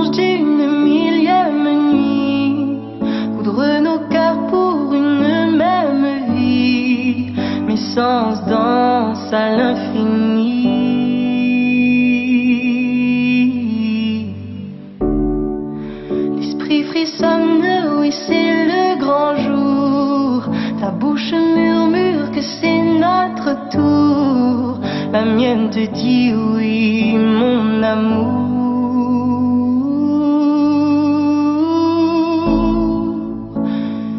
l'ange d'une millième nuit, coudre nos cœurs pour une même vie, mes sens dansent à l'infini. L'esprit frissonne, oui c'est le grand jour, ta bouche murmure que c'est notre tour, la mienne te dit oui mon amour.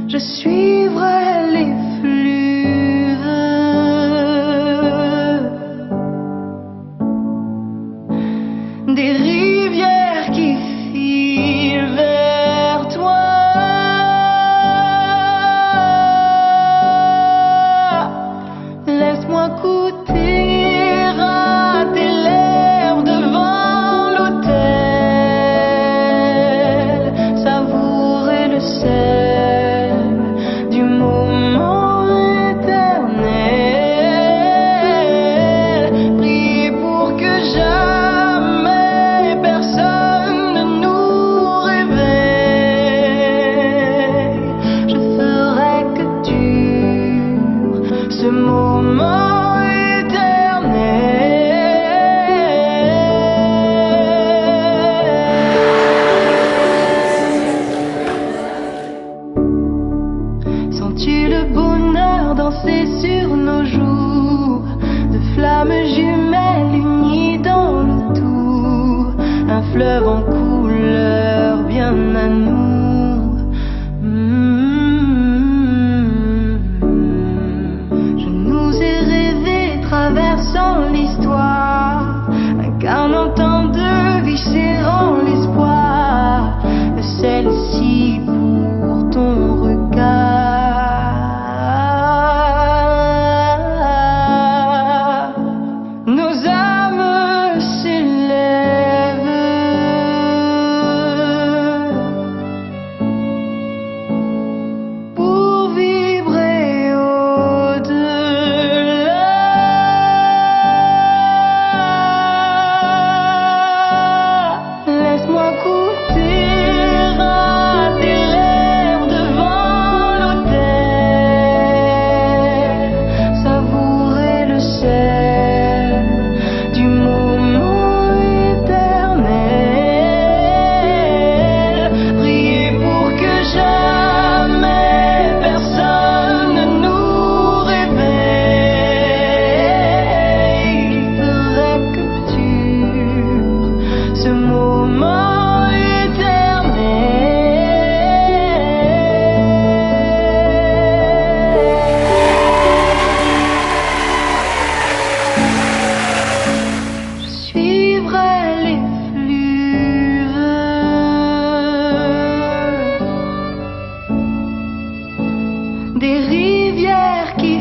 Je suivrai les fleuves des rivières qui filent vers toi. Laisse-moi goûter à tes lèvres devant l'autel, savourer le sel du moment éternel, prier pour que jamais personne ne nous réveille. Je ferai que dure ce moment éternel. Sens-tu le bonheur danser sur nos joues, de flammes jumelles unies dans le tout, un fleuve en couleur bien à nous. Je nous ai rêvé traversant l'histoire, incarnant tant de vie, serrant l'espoir, celle-ci pour ton regard. Nos âmes s'élèvent pour vibrer au-delà. Laisse-moi goûter à tes lèvres devant l'autel, savourer le sel du moment éternel, prier pour que jamais personne ne nous réveille. Je ferai que dure ce moment éternel. Je suivrai les fleuves des rivières qui